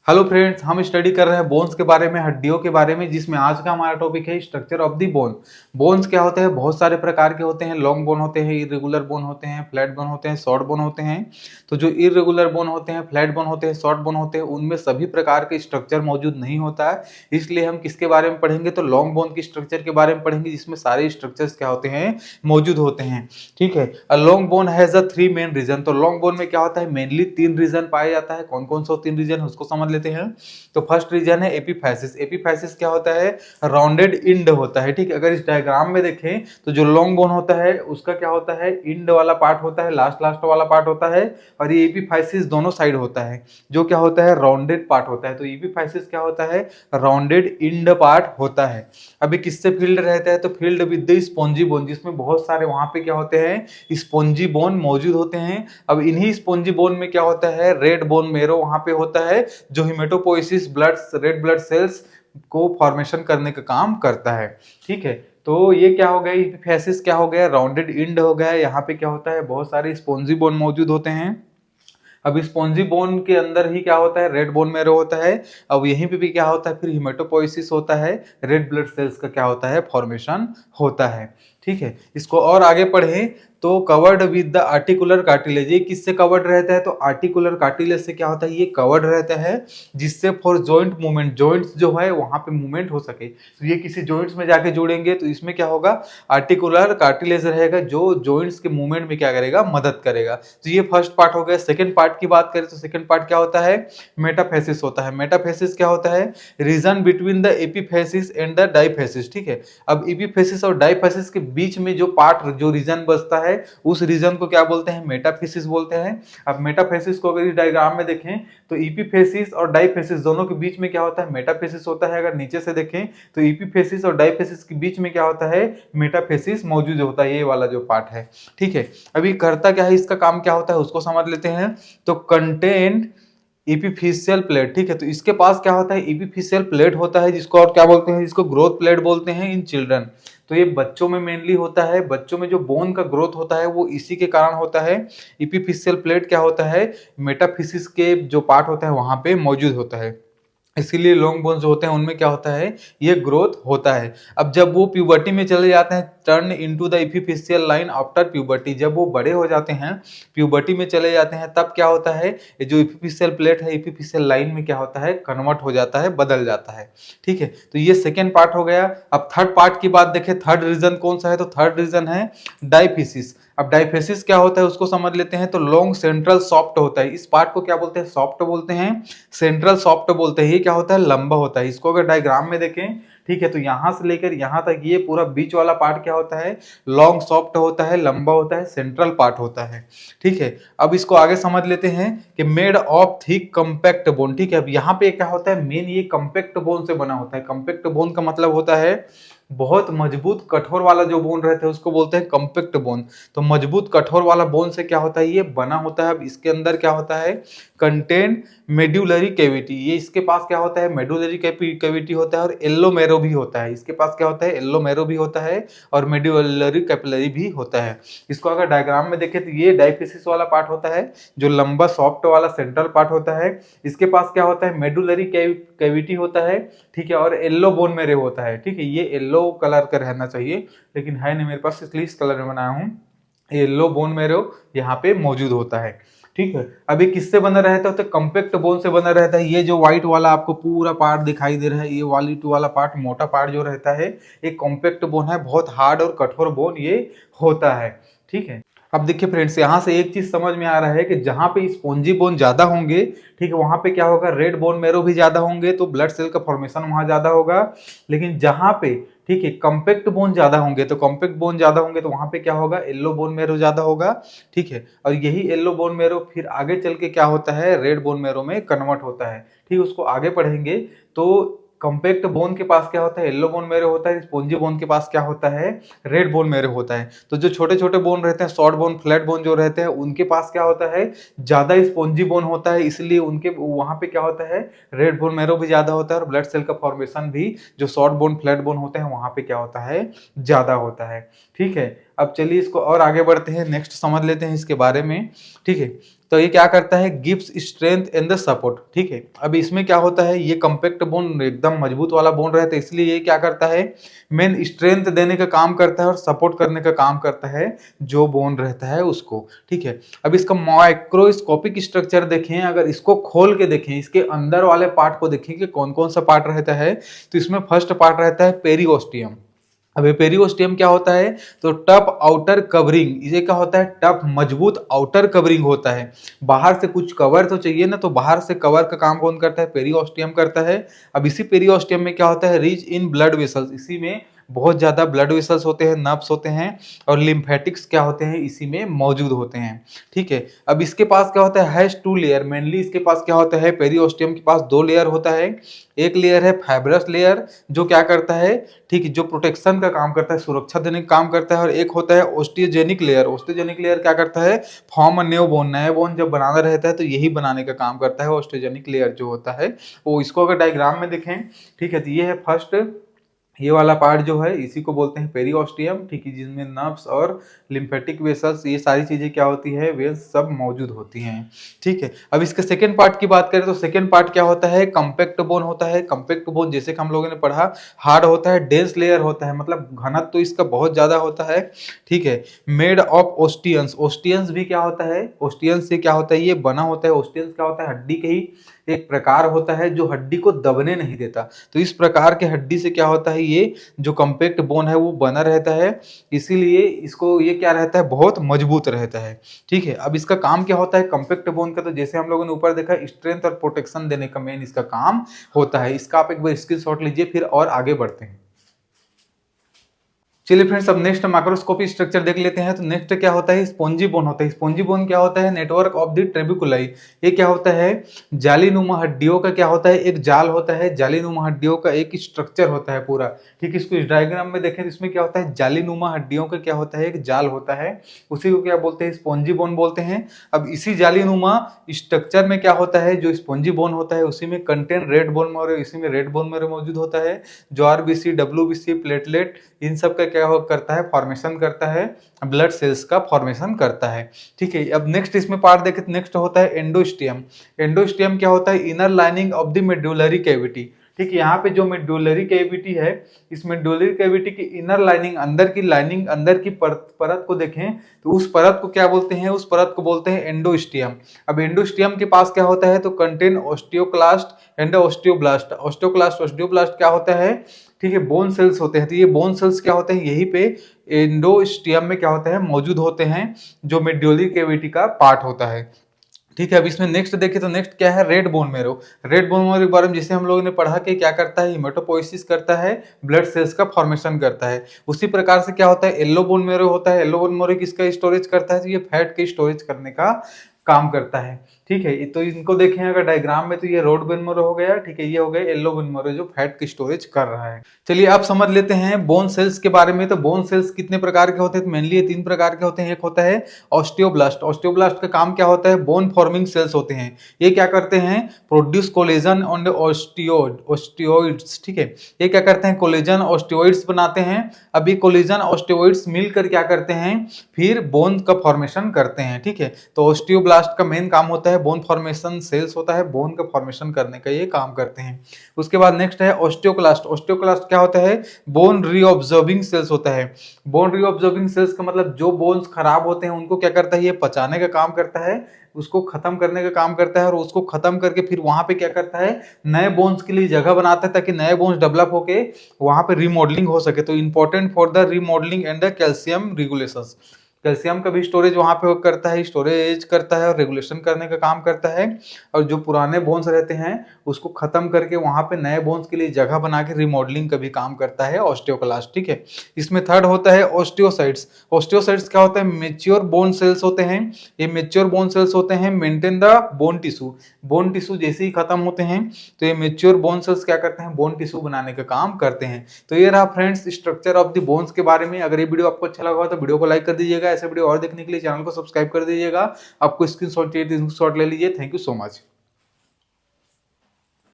Hello friends, हम study कर रहे हैं बोन्स के बारे में, हड्डियों के बारे में, जिसमें आज का हमारा टॉपिक है structure of the bone. Bones क्या होते हैं? बहुत सारे प्रकार के होते हैं। लॉन्ग बोन होते हैं, इरेगुलर बोन होते हैं, फ्लैट बोन होते हैं, शॉर्ट बोन होते हैं। तो जो इरेगुलर बोन होते हैं, फ्लैट बोन होते हैं, शॉर्ट बोन होते हैं, उनमें सभी प्रकार के स्ट्रक्चर मौजूद नहीं होता है। इसलिए हम किसके बारे में पढ़ेंगे? तो लॉन्ग बोन की स्ट्रक्चर के बारे में पढ़ेंगे, जिसमें सारे स्ट्रक्चर्स क्या होते हैं? मौजूद होते हैं। ठीक है। Long bone has a 3 main reason. तो लॉन्ग बोन में क्या होता है? मेनली 3 रीजन पाया जाता है। कौन कौन सा 3 रीजन है उसको समझ लेते हैं। तो फर्स्ट रीजन है एपीफैसिस। एपीफैसिस क्या होता है? राउंडेड इंड होता है। ठीक है। अगर इस डायग्राम में देखें तो जो लॉन्ग बोन होता है उसका क्या होता है? इंड वाला पार्ट होता है, लास्ट लास्ट वाला पार्ट होता है। और ये एपीफैसिस दोनों साइड होता है, जो क्या होता है? राउंडेड पार्ट होता है। तो एपीफैसिस क्या होता है? राउंडेड इंड पार्ट होता है। अभी किससे फील्ड रहता है? तो field with the spongy bone, जिसमें बहुत सारे वहां पे क्या होते हैं? स्पॉन्जी बोन मौजूद होते हैं। अब इन्हीं स्पॉन्जी बोन में क्या होता है? रेड बोन मेरो वहां पे होता है, जो haematopoiesis blood red blood cells को फॉर्मेशन करने का काम करता है। ठीक है। तो ये क्या हो गया? एपिफैसिस क्या हो गया? राउंडेड इंड हो गया। यहाँ पे क्या होता है? बहुत सारे स्पॉन्जी बोन मौजूद होते हैं। अब स्पॉन्जी बोन के अंदर ही क्या होता है? रेड बोन मेरो होता है। अब यहीं पे भी क्या होता है? फिर हिमेटोपोइसिस होता है, रेड ब्लड सेल्स का क्या होता है? फॉर्मेशन होता है। ठीक है। इसको और आगे पढ़ें तो covered with the articular cartilage. ये किससे कवर्ड रहता है? तो आर्टिकुलर कार्टिलेज से क्या होता है? ये कवर्ड रहता है, जिससे फॉर जॉइंट मूवमेंट, जॉइंट्स जो है वहां पे मूवमेंट हो सके। तो ये किसी जॉइंट्स में जाके जुड़ेंगे तो इसमें क्या होगा? आर्टिकुलर कार्टिलेज रहेगा, जो जॉइंट्स के मूवमेंट में क्या करेगा? मदद करेगा। तो ये फर्स्ट पार्ट हो गया। सेकंड पार्ट की बात करें तो सेकंड पार्ट क्या होता है? मेटाफेसिस होता है। मेटाफेसिस क्या होता है? Region between the epiphysis and the diaphysis. ठीक है। अब एपीफेसिस और डाइफेसिस के बीच में जो पार्ट, जो रीजन बचता है, उस रीजन को क्या बोलते हैं? मेटाफेसिस बोलते हैं। अब मेटाफेसिस को अगर इस डायग्राम में देखें तो एपीफेसिस और डाइफेसिस दोनों के बीच में क्या होता है? मेटाफेसिस होता है। अगर नीचे से देखें तो एपीफेसिस और डाइफेसिस के बीच में क्या होता है? मेटाफेसिस मौजूद होता है, ये वाला जो पार्ट है। ठीक है। अभी करता क्या है, इसका काम क्या होता है उसको समझ लेते हैं। तो कंटेंट एपिफिशियल प्लेट। ठीक है। तो इसके पास क्या होता है? एपिफिशियल प्लेट होता है, जिसको और क्या बोलते हैं? जिसको ग्रोथ प्लेट बोलते हैं इन चिल्ड्रन। तो ये बच्चों में मेनली होता है। बच्चों में जो बोन का ग्रोथ होता है वो इसी के कारण होता है। एपिफिशियल प्लेट क्या होता है? मेटाफिसिस के जो पार्ट होता है वहां पे मौजूद होता है। इसीलिए लॉन्ग बोन्स जो होते हैं उनमें क्या होता है? ये ग्रोथ होता है। अब जब वो प्यूबर्टी में चले जाते हैं, turn into the epiphyseal line after puberty, जब वो बड़े हो जाते हैं, प्यूबर्टी में चले जाते हैं, तब क्या होता है? ये जो एपिफिशियल प्लेट है एपिफिशियल लाइन में क्या होता है? कन्वर्ट हो जाता है, बदल जाता है। ठीक है। तो ये सेकेंड पार्ट हो गया। अब थर्ड पार्ट की बात देखें, थर्ड रीजन कौन सा है? तो थर्ड रीजन है डाइफिसिस। अब डाइफेसिस क्या होता है उसको समझ लेते हैं। तो लॉन्ग सेंट्रल सॉफ्ट होता है। इस पार्ट को क्या बोलते हैं? सॉफ्ट बोलते हैं, सेंट्रल सॉफ्ट बोलते हैं। ये क्या होता है? लंबा होता है। इसको अगर डायग्राम में देखें, ठीक है, तो यहां से लेकर यहां तक ये पूरा बीच वाला पार्ट क्या होता है? लॉन्ग सॉफ्ट होता है, लंबा होता है, सेंट्रल पार्ट होता है। ठीक है। अब इसको आगे समझ लेते हैं कि made of thick compact bone. ठीक है। अब यहाँ पे क्या होता है? मेन ये कंपैक्ट बोन से बना होता है। कंपैक्ट बोन का मतलब होता है बहुत मजबूत कठोर वाला जो बोन रहता है उसको बोलते हैं कंपैक्ट बोन। तो मजबूत कठोर वाला बोन से क्या होता है? ये बना होता है। अब इसके अंदर क्या होता है? Content medullary cavity. ये इसके पास क्या होता है? मेडुलरी कैविटी होता है, और एल्लो मेरो भी होता है। इसके पास क्या होता है? एल्लो मेरो भी होता है, और मेड्यूलरी कैपिलरी भी होता है। इसको अगर डायग्राम में देखें तो ये डाइफिसिस वाला पार्ट होता है, जो लंबा सॉफ्ट वाला सेंट्रल पार्ट होता है। इसके पास क्या होता है? मेडुलरी कैविटी होता है। ठीक है। और येलो बोन मेरो होता है। ठीक है। ये येलो कलर का रहना चाहिए, लेकिन है नहीं मेरे पास, इसलिए इस कलर में बनाया हूं। येलो बोन मेरो यहाँ पे मौजूद होता है। ठीक है। अभी किससे बना रहता है? तो कंपैक्ट बोन से बना रहता है। ये जो व्हाइट वाला आपको पूरा पार्ट दिखाई दे रहा है, ये वाली टू वाला पार्ट, मोटा पार्ट जो रहता है, ये कॉम्पैक्ट बोन है। बहुत हार्ड और कठोर बोन ये होता है। ठीक है। अब देखिए फ्रेंड्स, यहाँ से एक चीज समझ में आ रहा है कि जहां पे स्पॉन्जी बोन ज्यादा होंगे, ठीक है, वहां पे क्या होगा? रेड बोन मेरो भी ज्यादा होंगे, तो ब्लड सेल का फॉर्मेशन वहां ज्यादा होगा। लेकिन जहां पे, ठीक है, कॉम्पैक्ट बोन ज्यादा होंगे, तो कॉम्पैक्ट बोन ज्यादा होंगे तो वहां पे क्या होगा? येलो बोन मेरो ज्यादा होगा। ठीक है। और यही येलो बोन मेरो फिर आगे चल के क्या होता है? रेड बोन मेरो में कन्वर्ट होता है। ठीक है। उसको आगे पढ़ेंगे। तो कॉम्पैक्ट बोन के पास क्या होता है? येलो बोन मेरो होता है। स्पॉन्जी बोन के पास क्या होता है? रेड बोन मेरो होता है। तो जो छोटे छोटे बोन रहते हैं, शॉर्ट बोन, फ्लैट बोन जो रहते हैं, उनके पास क्या होता है? ज्यादा स्पॉन्जी बोन होता है, इसलिए उनके वहां पे क्या होता है? रेड बोन मेरो भी ज्यादा होता है, और ब्लड सेल का फॉर्मेशन भी जो शॉर्ट बोन, फ्लैट बोन होते हैं वहां पे क्या होता है? ज्यादा होता है। ठीक है। अब चलिए इसको और आगे बढ़ते हैं, नेक्स्ट समझ लेते हैं इसके बारे में। ठीक है। तो ये क्या करता है, gives strength and the support. ठीक है, अब इसमें क्या होता है, ये कॉम्पैक्ट बोन एकदम मजबूत वाला बोन रहता है, इसलिए ये क्या करता है, मेन स्ट्रेंथ देने का काम करता है और सपोर्ट करने का काम करता है जो बोन रहता है उसको। ठीक है, अब इसका माइक्रोस्कोपिक स्ट्रक्चर देखें, अगर इसको खोल के देखें, इसके अंदर वाले पार्ट को देखें कि कौन कौन सा पार्ट रहता है, तो इसमें फर्स्ट पार्ट रहता है पेरिओस्टियम। अब ये पेरिओस्टियम क्या होता है, तो टफ आउटर कवरिंग, इसे क्या होता है, टफ मजबूत आउटर कवरिंग होता है। बाहर से कुछ कवर तो चाहिए ना, तो बाहर से कवर का काम कौन करता है, पेरिओस्टियम करता है। अब इसी पेरिओस्टियम में क्या होता है, रिच इन ब्लड वेसल्स, इसी में बहुत ज्यादा ब्लड वेसल्स होते हैं, नर्व्स होते हैं, और लिम्फेटिक्स क्या होते हैं, इसी में मौजूद होते हैं। ठीक है, अब इसके पास क्या होता है, हैज टू लेयर, मेनली इसके पास क्या होता है, पेरिओस्टियम के पास दो लेयर होता है। एक लेयर है फाइब्रस लेयर, जो क्या करता है, ठीक है, जो प्रोटेक्शन का काम करता है, सुरक्षा देने का काम करता है। और एक होता है ओस्टियोजेनिक लेयर, ओस्टियोजेनिक लेयर क्या करता है, फॉर्म अ न्यू बोन, नए बोन जब बनाना रहता है तो यही बनाने का काम करता है ओस्टियोजेनिक लेयर जो होता है वो। इसको अगर डायग्राम में देखें, ठीक है, तो ये है फर्स्ट, ये वाला पार्ट जो है इसी को बोलते हैं पेरिओस्टियम। ठीक है, जिसमें नर्व्स और लिम्फेटिक वेसल्स, ये सारी चीजें क्या होती है, वे सब मौजूद होती हैं। ठीक है, अब इसके सेकेंड पार्ट की बात करें तो सेकेंड पार्ट क्या होता है, कॉम्पैक्ट बोन होता है। कॉम्पैक्ट बोन जैसे कि हम लोगों ने पढ़ा, हार्ड होता है, डेंस लेयर होता है, मतलब घनत्व तो इसका बहुत ज्यादा होता है। ठीक है, मेड ऑफ ओस्टियंस, ओस्टियंस भी क्या होता है, ओस्टियंस से क्या होता है, ये बना होता है। ओस्टियंस क्या होता है, हड्डी के ही एक प्रकार होता है जो हड्डी को दबने नहीं देता। तो इस प्रकार के हड्डी से क्या होता है, ये जो कॉम्पैक्ट बोन है वो बना रहता है, इसीलिए इसको ये क्या रहता है, बहुत मजबूत रहता है। ठीक है, अब इसका काम क्या होता है कॉम्पैक्ट बोन का, तो जैसे हम लोगों ने ऊपर देखा, स्ट्रेंथ और प्रोटेक्शन देने का मेन इसका काम होता है। इसका आप एक बार स्क्रीनशॉट लीजिए, फिर और आगे बढ़ते हैं। चलिए फ्रेंड्स, अब नेक्स्ट माइक्रोस्कोपिक स्ट्रक्चर देख लेते हैं। तो नेक्स्ट क्या होता है, स्पॉन्जी बोन होता है। स्पॉन्जी बोन क्या होता है, नेटवर्क ऑफ द ट्रेबिकुलाई, ये क्या होता है, जालीनुमा हड्डियों का क्या होता है, एक जाल होता है, जालीनुमा हड्डियों का एक स्ट्रक्चर होता है पूरा। ठीक है, इसको इस डायग्राम में देखें तो इसमें क्या होता है, जालीनुमा हड्डियों का क्या होता है, एक जाल होता है, उसी को क्या बोलते हैं, स्पॉन्जी बोन बोलते हैं। अब इसी जालीनुमा स्ट्रक्चर में क्या होता है, जो स्पॉन्जी बोन होता है उसी में कंटेन रेड बोन मैरो, इसी में रेड बोन मैरो मौजूद होता है, जो आरबीसी, डब्ल्यूबीसी, प्लेटलेट, इन सब का क्या करता है, फॉर्मेशन करता है, ब्लड सेल्स का फॉर्मेशन करता है। ठीक है, अब नेक्स्ट इसमें पार्ट देखें, नेक्स्ट होता है एंडोस्टियम। एंडोस्टियम क्या होता है, inner lining of the medullary cavity. ठीक है, यहाँ पे जो मेडुलरी कैविटी है, इस मेडुलरी कैविटी की इनर लाइनिंग, अंदर की परत को देखें तो उस परत को क्या बोलते हैं, उस परत को बोलते हैं एंडोस्टियम। अब एंडोस्टियम के पास क्या होता है, तो contain osteoclast and osteoblast. Osteoblast क्या होता है, ठीक है, बोन सेल्स होते हैं। तो ये बोन सेल्स क्या होते हैं, यहीं पे एंडोस्टियम में क्या होता है, मौजूद होते हैं, जो मेडुलरी कैविटी का पार्ट होता है। ठीक है, अब इसमें नेक्स्ट देखें तो नेक्स्ट क्या है, red bone marrow. Red bone marrow के बारे में जैसे हम लोगों ने पढ़ा कि क्या करता है, हिमेटोपोइसिस करता है, ब्लड सेल्स का फॉर्मेशन करता है। उसी प्रकार से क्या होता है, येलो बोन मैरो होता है। येलो बोन मैरो किसका स्टोरेज करता है, तो ये फैट के स्टोरेज करने का काम करता है। ठीक है, तो इनको देखें अगर डायग्राम में, तो ये रेड बोन मैरो हो गया। ठीक है, ये हो गया येलो बोन मैरो जो फैट की स्टोरेज कर रहा है। चलिए आप समझ लेते हैं बोन सेल्स के बारे में। तो बोन सेल्स कितने प्रकार के होते हैं, तो मेनली ये तीन प्रकार के होते हैं। एक होता है ऑस्टियोब्लास्ट। ऑस्टियोब्लास्ट का काम क्या होता है, बोन फॉर्मिंग सेल्स होते हैं। ये क्या करते हैं, प्रोड्यूस कोलेजन ऑन ऑस्टियोइड्स। ठीक है, ये क्या करते हैं, कोलेजन ऑस्टियोइड्स बनाते हैं। अब ये कोलेजन ऑस्टियोइड्स मिलकर क्या करते हैं, फिर बोन का फॉर्मेशन करते हैं। ठीक है, तो ऑस्टियोब्लास्ट का मेन काम होता है बोन फॉर्मेशन, सेल्स होता है बोन का फॉर्मेशन करने का, ये काम करते हैं। उसके बाद नेक्स्ट है ऑस्टियोक्लास्ट। ऑस्टियोक्लास्ट क्या होता है, बोन रीऑब्जर्विंग सेल्स होता है। बोन रीऑब्जर्विंग सेल्स का मतलब जो बोन्स खराब होते हैं उनको क्या करता है, ये पचाने का काम करता है, उसको खत्म करने का काम करता है, और उसको खत्म करके फिर वहां पे क्या करता है, नए बोन्स के लिए जगह बनाता है, ताकि नए बोन्स डेवलप होके वहां पे रिमॉडलिंग हो सके। तो important for the remodelling and the calcium regulations. Calcium का भी स्टोरेज वहां पे करता है, स्टोरेज करता है और रेगुलेशन करने का काम करता है। और जो पुराने बोन्स रहते हैं उसको खत्म करके वहां पे नए बोन्स के लिए जगह बना के रिमॉडलिंग का भी काम करता है ऑस्टियोक्लास्ट। ठीक है, इसमें थर्ड होता है ऑस्टियोसाइट्स। ऑस्टियोसाइट्स क्या होता है, मेच्योर बोन सेल्स होते हैं। ये मेच्योर बोन सेल्स होते हैं, maintain the bone tissue. Bone tissue जैसे ही खत्म होते हैं तो ये मेच्योर बोन सेल्स क्या करते हैं, बोन टिश्यू बनाने का काम करते हैं। तो ये रहा friends structure of the bones के बारे में। अगर ये वीडियो आपको अच्छा लगा तो वीडियो को लाइक कर दीजिएगा। ऐसे वीडियो और देखने के लिए चैनल को सब्सक्राइब कर दीजिएगा। आपको स्क्रीनशॉट चाहिए तो स्क्रीनशॉट ले लीजिए। Thank you so much.